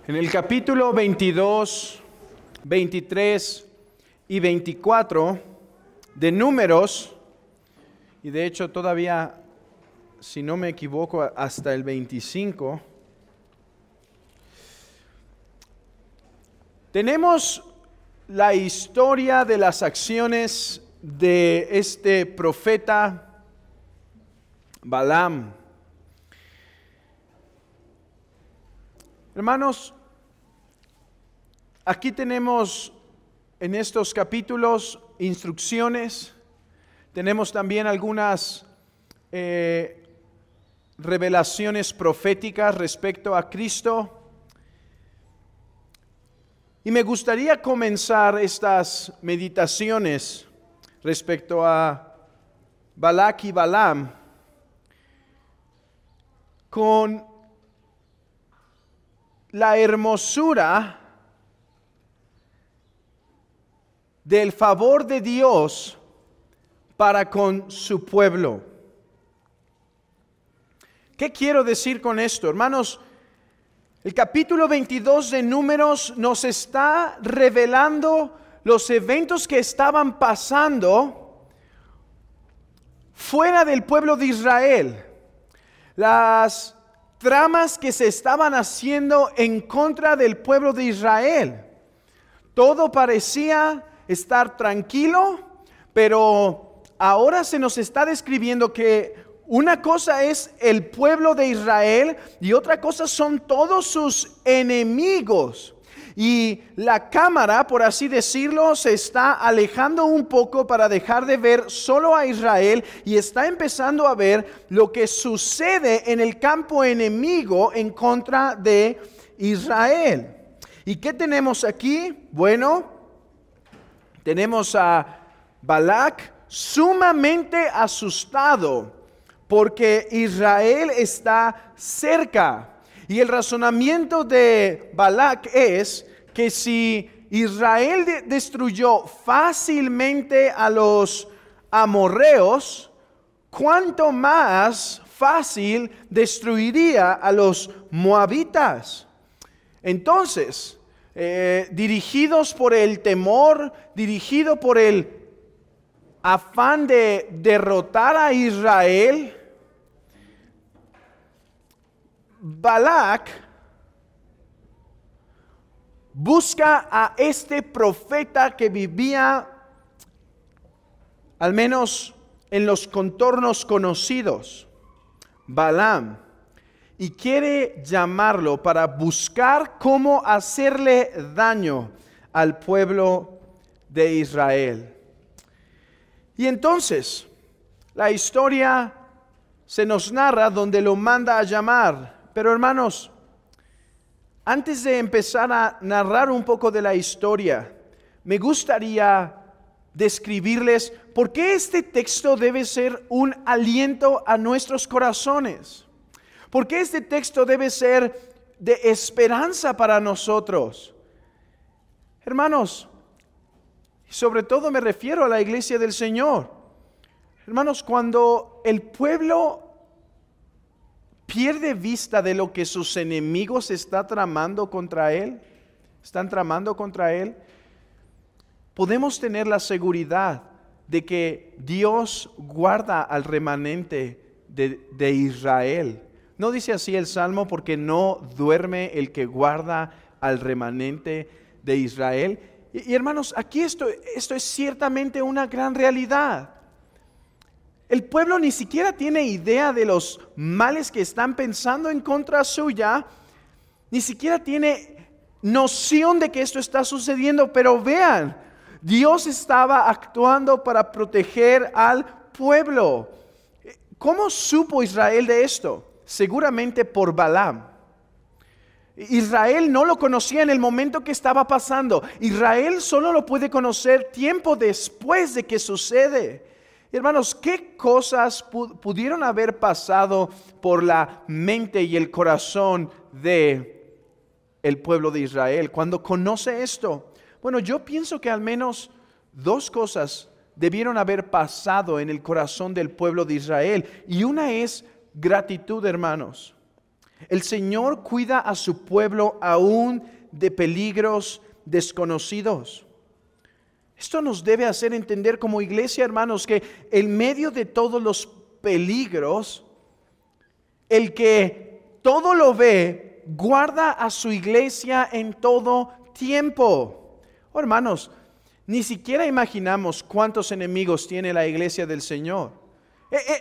En el capítulo 22, 23 y 24 de Números, y de hecho todavía, si no me equivoco, hasta el 25, tenemos la historia de las acciones de este profeta Balaam. Hermanos, aquí tenemos en estos capítulos instrucciones, tenemos también algunas revelaciones proféticas respecto a Cristo. Y me gustaría comenzar estas meditaciones respecto a Balac y Balaam con la hermosura del favor de Dios para con su pueblo. ¿Qué quiero decir con esto, hermanos? El capítulo 22 de Números nos está revelando los eventos que estaban pasando fuera del pueblo de Israel. Las tramas que se estaban haciendo en contra del pueblo de Israel. Todo parecía estar tranquilo, pero ahora se nos está describiendo que una cosa es el pueblo de Israel y otra cosa son todos sus enemigos. Y la cámara, por así decirlo, se está alejando un poco para dejar de ver solo a Israel y está empezando a ver lo que sucede en el campo enemigo en contra de Israel. ¿Y qué tenemos aquí? Bueno, tenemos a Balac sumamente asustado porque Israel está cerca. Y el razonamiento de Balac es que si Israel destruyó fácilmente a los amorreos, ¿cuánto más fácil destruiría a los moabitas? Entonces, dirigidos por el temor, dirigido por el afán de derrotar a Israel, Balac busca a este profeta que vivía al menos en los contornos conocidos, Balaam, y quiere llamarlo para buscar cómo hacerle daño al pueblo de Israel. Y entonces la historia se nos narra donde lo manda a llamar. Pero hermanos, antes de empezar a narrar un poco de la historia, me gustaría describirles por qué este texto debe ser un aliento a nuestros corazones. ¿Por qué este texto debe ser de esperanza para nosotros? Hermanos, sobre todo me refiero a la iglesia del Señor. Hermanos, cuando el pueblo pierde vista de lo que sus enemigos están tramando contra él, podemos tener la seguridad de que Dios guarda al remanente de Israel. No dice así el Salmo, porque no duerme el que guarda al remanente de Israel. Y hermanos, aquí esto es ciertamente una gran realidad. El pueblo ni siquiera tiene idea de los males que están pensando en contra suya, ni siquiera tiene noción de que esto está sucediendo, pero vean, Dios estaba actuando para proteger al pueblo. ¿Cómo supo Israel de esto? Seguramente por Balaam. Israel no lo conocía en el momento que estaba pasando. Israel solo lo puede conocer tiempo después de que sucede. Hermanos, ¿qué cosas pudieron haber pasado por la mente y el corazón de el pueblo de Israel cuando conoce esto? Bueno, yo pienso que al menos dos cosas debieron haber pasado en el corazón del pueblo de Israel. Y una es gratitud, hermanos. El Señor cuida a su pueblo aún de peligros desconocidos. Esto nos debe hacer entender como iglesia, hermanos, que en medio de todos los peligros, el que todo lo ve, guarda a su iglesia en todo tiempo. Oh, hermanos, ni siquiera imaginamos cuántos enemigos tiene la iglesia del Señor.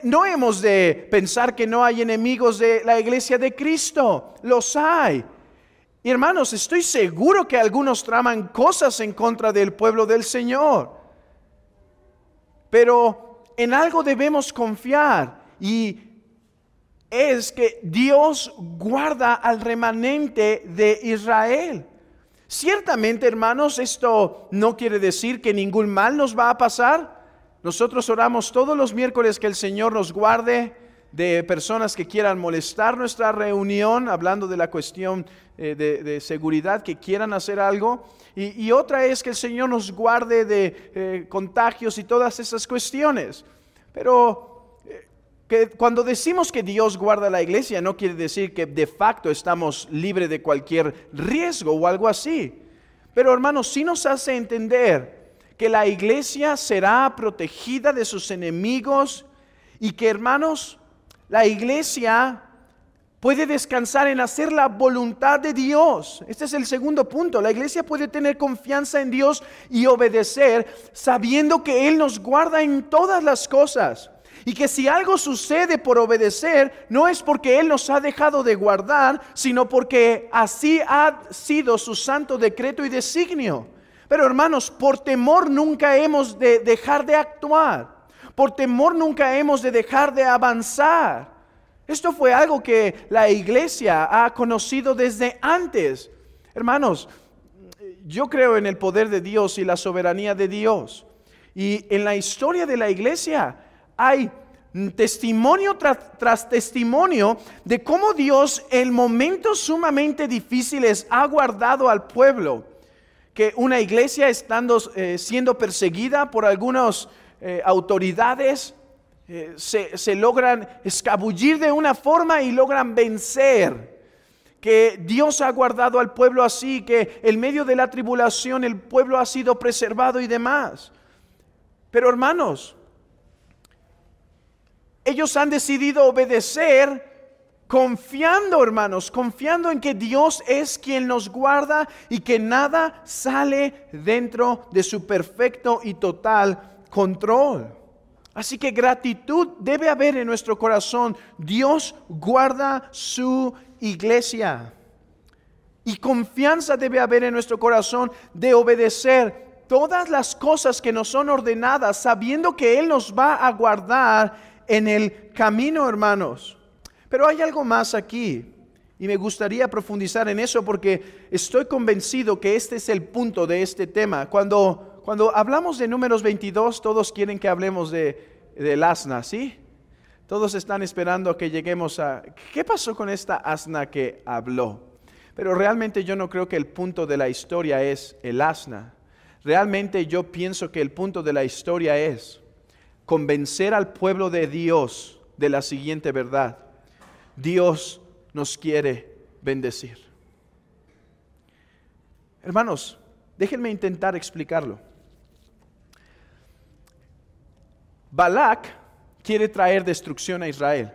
No hemos de pensar que no hay enemigos de la iglesia de Cristo. Los hay. Y hermanos, estoy seguro que algunos traman cosas en contra del pueblo del Señor. Pero en algo debemos confiar, y es que Dios guarda al remanente de Israel. Ciertamente, hermanos, esto no quiere decir que ningún mal nos va a pasar. Nosotros oramos todos los miércoles que el Señor nos guarde de personas que quieran molestar nuestra reunión, hablando de la cuestión de seguridad, que quieran hacer algo. Y otra es que el Señor nos guarde de contagios y todas esas cuestiones. Pero que cuando decimos que Dios guarda la iglesia, no quiere decir que de facto estamos libres de cualquier riesgo o algo así. Pero hermanos, sí nos hace entender que la iglesia será protegida de sus enemigos, y que, hermanos, la iglesia puede descansar en hacer la voluntad de Dios. Este es el segundo punto. La iglesia puede tener confianza en Dios y obedecer, sabiendo que Él nos guarda en todas las cosas. Y que si algo sucede por obedecer, no es porque Él nos ha dejado de guardar, sino porque así ha sido su santo decreto y designio. Pero hermanos, por temor nunca hemos de dejar de actuar. Por temor nunca hemos de dejar de avanzar. Esto fue algo que la iglesia ha conocido desde antes. Hermanos, yo creo en el poder de Dios y la soberanía de Dios. Y en la historia de la iglesia hay testimonio tras testimonio de cómo Dios en momentos sumamente difíciles ha guardado al pueblo. Que una iglesia siendo perseguida por algunas autoridades, se logran escabullir de una forma y logran vencer. Que Dios ha guardado al pueblo así, que en medio de la tribulación el pueblo ha sido preservado y demás. Pero hermanos, ellos han decidido obedecer confiando, hermanos, confiando en que Dios es quien nos guarda y que nada sale dentro de su perfecto y total control. Así que gratitud debe haber en nuestro corazón. Dios guarda su iglesia. Y confianza debe haber en nuestro corazón de obedecer todas las cosas que nos son ordenadas, sabiendo que Él nos va a guardar en el camino, hermanos. Pero hay algo más aquí, y me gustaría profundizar en eso, porque estoy convencido que este es el punto de este tema. Cuando hablamos de Números 22, todos quieren que hablemos del asna, ¿sí? Todos están esperando a que lleguemos a ¿qué pasó con esta asna que habló? Pero realmente yo no creo que el punto de la historia es el asna. Realmente yo pienso que el punto de la historia es convencer al pueblo de Dios de la siguiente verdad: Dios nos quiere bendecir. Hermanos, déjenme intentar explicarlo. Balac quiere traer destrucción a Israel.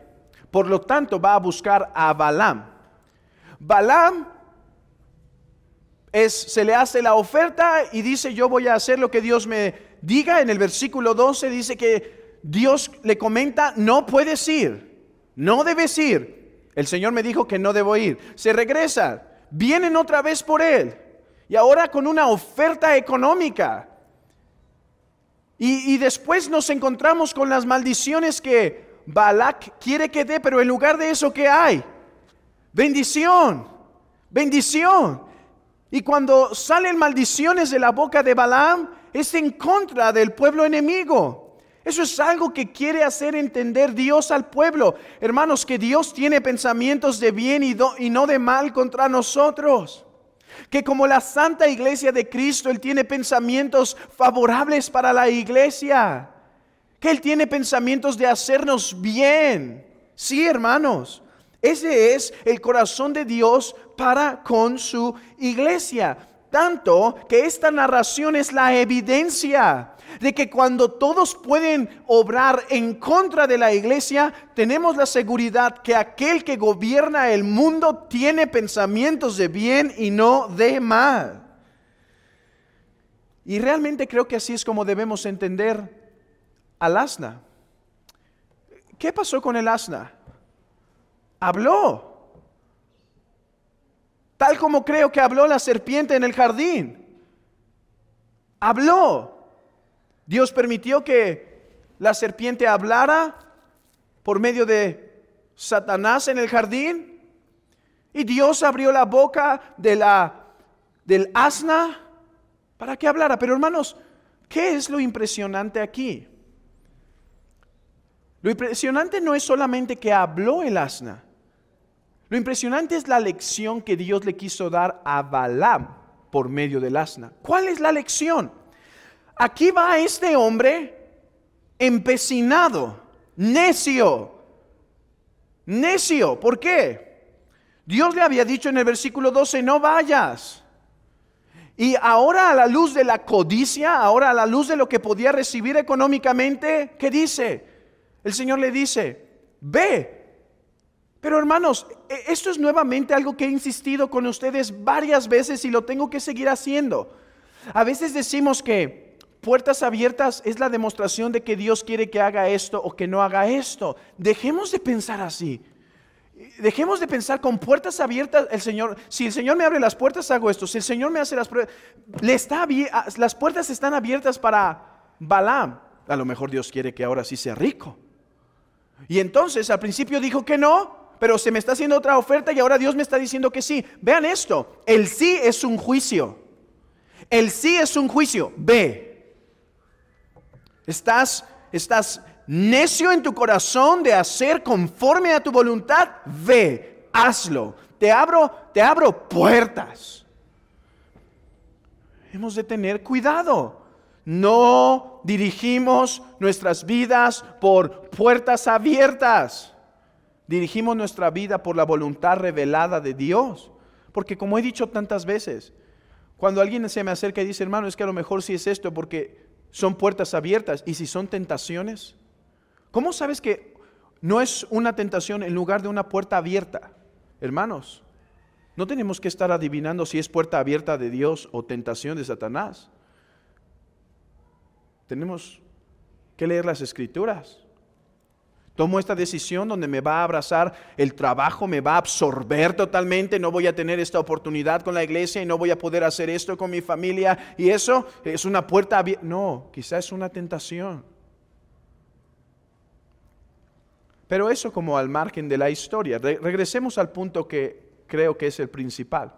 Por lo tanto, va a buscar a Balaam. Balaam se le hace la oferta y dice: yo voy a hacer lo que Dios me diga. En el versículo 12 dice que Dios le comenta: no puedes ir, no debes ir. El Señor me dijo que no debo ir. Se regresa, vienen otra vez por él, y ahora con una oferta económica. Y después nos encontramos con las maldiciones que Balac quiere que dé, pero en lugar de eso, ¿qué hay? Bendición, bendición. Y cuando salen maldiciones de la boca de Balaam, es en contra del pueblo enemigo. Eso es algo que quiere hacer entender Dios al pueblo. Hermanos, que Dios tiene pensamientos de bien y no de mal contra nosotros. Que como la Santa Iglesia de Cristo, Él tiene pensamientos favorables para la iglesia. Que Él tiene pensamientos de hacernos bien. Sí, hermanos. Ese es el corazón de Dios para con su iglesia. Tanto que esta narración es la evidencia de que cuando todos pueden obrar en contra de la iglesia, tenemos la seguridad que aquel que gobierna el mundo tiene pensamientos de bien y no de mal. Y realmente creo que así es como debemos entender al asna. ¿Qué pasó con el asna? Habló. Tal como creo que habló la serpiente en el jardín. Habló. Dios permitió que la serpiente hablara por medio de Satanás en el jardín. Y Dios abrió la boca del asna para que hablara. Pero hermanos, ¿qué es lo impresionante aquí? Lo impresionante no es solamente que habló el asna. Lo impresionante es la lección que Dios le quiso dar a Balaam por medio del asna. ¿Cuál es la lección? Aquí va este hombre empecinado, necio. Necio, ¿por qué? Dios le había dicho en el versículo 12, no vayas. Y ahora a la luz de la codicia, ahora a la luz de lo que podía recibir económicamente, ¿qué dice? El Señor le dice, ve. Pero hermanos, esto es nuevamente algo que he insistido con ustedes varias veces y lo tengo que seguir haciendo. A veces decimos que puertas abiertas es la demostración de que Dios quiere que haga esto o que no haga esto. Dejemos de pensar así. Dejemos de pensar con puertas abiertas. El Señor, si el Señor me abre las puertas, hago esto. Si el Señor me hace las puertas, las puertas están abiertas para Balaam. A lo mejor Dios quiere que ahora sí sea rico. Y entonces al principio dijo que no, pero se me está haciendo otra oferta y ahora Dios me está diciendo que sí. Vean esto, el sí es un juicio. El sí es un juicio. Ve. Estás necio en tu corazón de hacer conforme a tu voluntad. Ve, hazlo. Te abro puertas. Hemos de tener cuidado. No dirigimos nuestras vidas por puertas abiertas. Dirigimos nuestra vida por la voluntad revelada de Dios. Porque como he dicho tantas veces, cuando alguien se me acerca y dice, hermano, es que a lo mejor sí es esto porque son puertas abiertas. ¿Y si son tentaciones? ¿Cómo sabes que no es una tentación en lugar de una puerta abierta? Hermanos, no tenemos que estar adivinando si es puerta abierta de Dios o tentación de Satanás. Tenemos que leer las Escrituras. Tomo esta decisión donde me va a abrazar el trabajo, me va a absorber totalmente, no voy a tener esta oportunidad con la iglesia y no voy a poder hacer esto con mi familia. Y eso es una puerta abierta. No, quizás es una tentación. Pero eso como al margen de la historia. Regresemos al punto que creo que es el principal.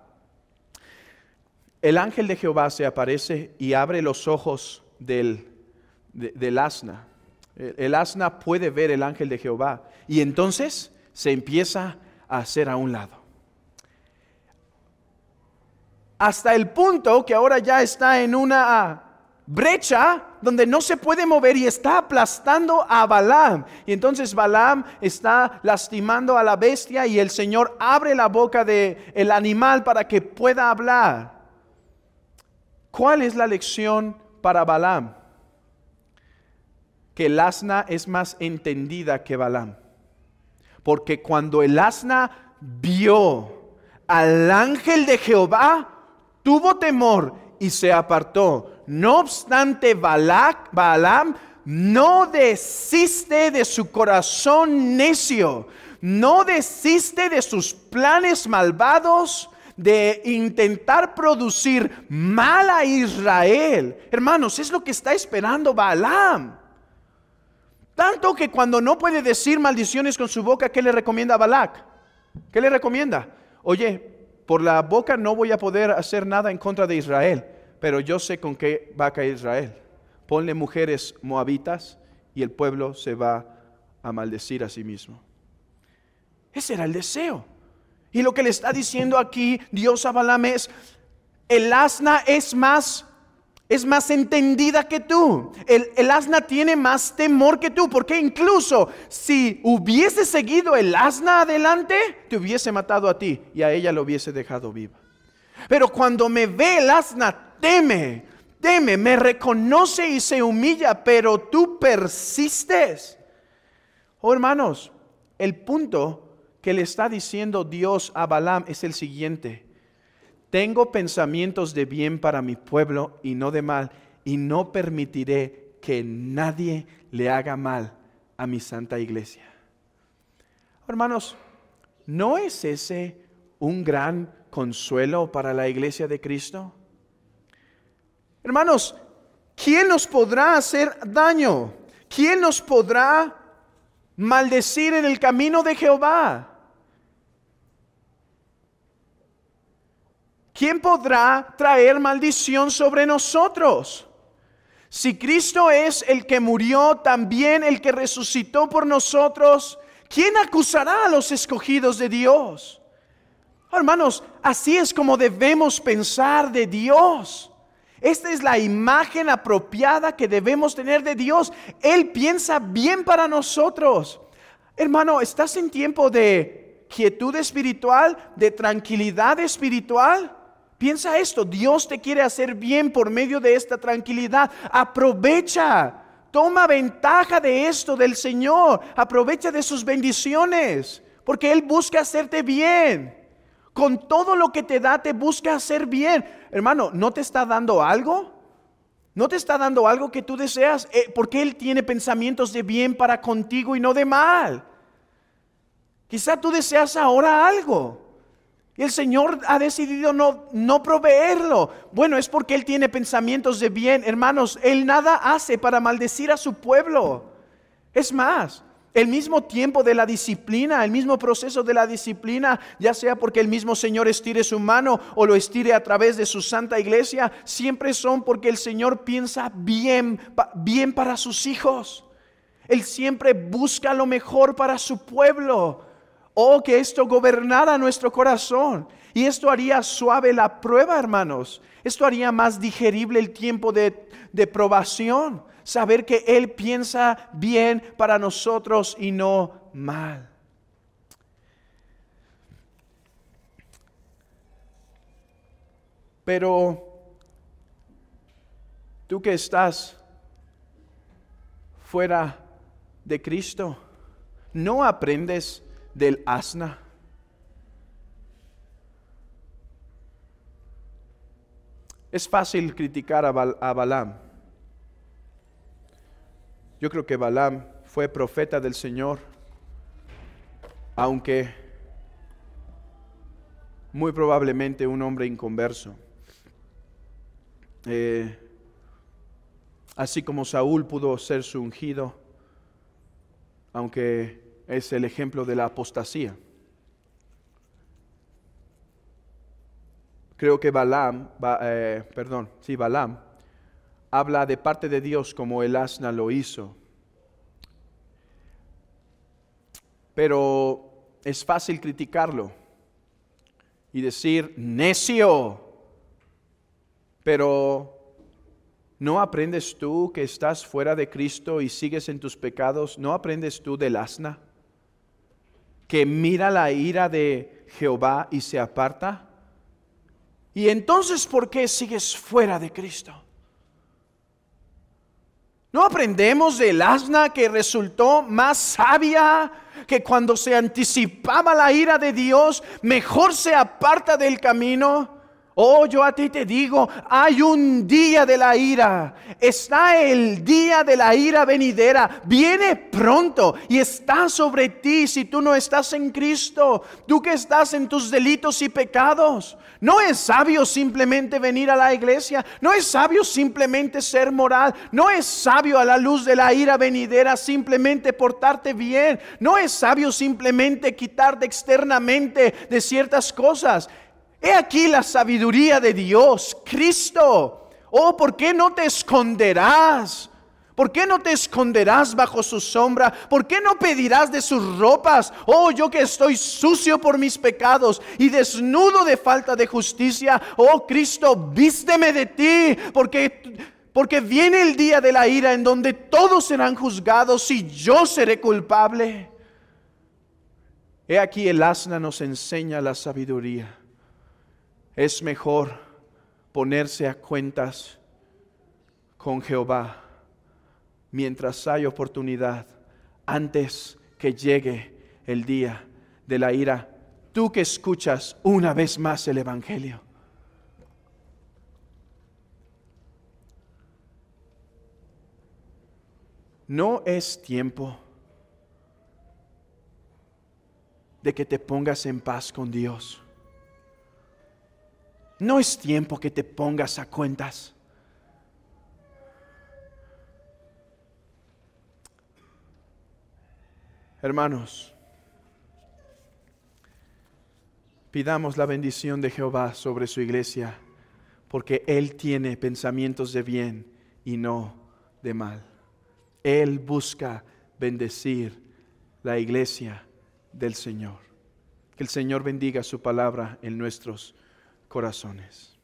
El ángel de Jehová se aparece y abre los ojos del asna. El asna puede ver el ángel de Jehová y entonces se empieza a hacer a un lado. Hasta el punto que ahora ya está en una brecha donde no se puede mover y está aplastando a Balaam. Y entonces Balaam está lastimando a la bestia y el Señor abre la boca del animal para que pueda hablar. ¿Cuál es la lección para Balaam? Que el asna es más entendida que Balaam. Porque cuando el asna vio al ángel de Jehová, tuvo temor y se apartó. No obstante, Balaam no desiste de su corazón necio, no desiste de sus planes malvados de intentar producir mal a Israel. Hermanos, es lo que está esperando Balaam. Tanto que cuando no puede decir maldiciones con su boca, ¿qué le recomienda a Balac? ¿Qué le recomienda? Oye, por la boca no voy a poder hacer nada en contra de Israel, pero yo sé con qué va a caer Israel. Ponle mujeres moabitas y el pueblo se va a maldecir a sí mismo. Ese era el deseo. Y lo que le está diciendo aquí Dios a Balaam es, el asna es más es más entendida que tú. El asna tiene más temor que tú, porque incluso si hubiese seguido el asna adelante, te hubiese matado a ti y a ella lo hubiese dejado viva. Pero cuando me ve el asna, teme, me reconoce y se humilla, pero tú persistes. Oh, hermanos, el punto que le está diciendo Dios a Balaam es el siguiente: tengo pensamientos de bien para mi pueblo y no de mal, y no permitiré que nadie le haga mal a mi santa iglesia. Hermanos, ¿no es ese un gran consuelo para la iglesia de Cristo? Hermanos, ¿quién nos podrá hacer daño? ¿Quién nos podrá maldecir en el camino de Jehová? ¿Quién podrá traer maldición sobre nosotros? Si Cristo es el que murió, también el que resucitó por nosotros, ¿quién acusará a los escogidos de Dios? Hermanos, así es como debemos pensar de Dios. Esta es la imagen apropiada que debemos tener de Dios. Él piensa bien para nosotros. Hermano, ¿estás en tiempo de quietud espiritual, de tranquilidad espiritual? Piensa esto: Dios te quiere hacer bien por medio de esta tranquilidad. Aprovecha, toma ventaja de esto del Señor. Aprovecha de sus bendiciones, porque Él busca hacerte bien. Con todo lo que te da, te busca hacer bien. Hermano, ¿no te está dando algo? ¿No te está dando algo que tú deseas? Porque Él tiene pensamientos de bien para contigo y no de mal. Quizá tú deseas ahora algo y el Señor ha decidido no proveerlo. Bueno, es porque Él tiene pensamientos de bien. Hermanos, Él nada hace para maldecir a su pueblo. Es más, el mismo tiempo de la disciplina, el mismo proceso de la disciplina, ya sea porque el mismo Señor estire su mano o lo estire a través de su santa iglesia, siempre son porque el Señor piensa bien para sus hijos. Él siempre busca lo mejor para su pueblo. Oh, que esto gobernara nuestro corazón. Y esto haría suave la prueba, hermanos. Esto haría más digerible el tiempo de probación. Saber que Él piensa bien para nosotros y no mal. Pero tú que estás fuera de Cristo, ¿no aprendes del asna? Es fácil criticar a Balaam. Yo creo que Balaam fue profeta del Señor, aunque muy probablemente un hombre inconverso. Así como Saúl pudo ser su ungido, aunque es el ejemplo de la apostasía. Creo que Balaam habla de parte de Dios como el asna lo hizo. Pero es fácil criticarlo y decir necio. Pero ¿no aprendes tú que estás fuera de Cristo y sigues en tus pecados? ¿No aprendes tú del asna que mira la ira de Jehová y se aparta? Y entonces, ¿por qué sigues fuera de Cristo? ¿No aprendemos del asna que resultó más sabia, que cuando se anticipaba la ira de Dios, mejor se aparta del camino? Oh, yo a ti te digo, hay un día de la ira. Está el día de la ira venidera. Viene pronto y está sobre ti si tú no estás en Cristo. Tú que estás en tus delitos y pecados. No es sabio simplemente venir a la iglesia. No es sabio simplemente ser moral. No es sabio a la luz de la ira venidera simplemente portarte bien. No es sabio simplemente quitarte externamente de ciertas cosas. He aquí la sabiduría de Dios, Cristo. Oh, ¿por qué no te esconderás? ¿Por qué no te esconderás bajo su sombra? ¿Por qué no pedirás de sus ropas? Oh, yo que estoy sucio por mis pecados y desnudo de falta de justicia. Oh, Cristo, vísteme de ti, porque viene el día de la ira en donde todos serán juzgados y yo seré culpable. He aquí el asna nos enseña la sabiduría. Es mejor ponerse a cuentas con Jehová mientras hay oportunidad, antes que llegue el día de la ira. Tú que escuchas una vez más el Evangelio, no es tiempo de que te pongas en paz con Dios. No es tiempo que te pongas a cuentas. Hermanos, pidamos la bendición de Jehová sobre su iglesia, porque Él tiene pensamientos de bien y no de mal. Él busca bendecir la iglesia del Señor. Que el Señor bendiga su palabra en nuestros corazones.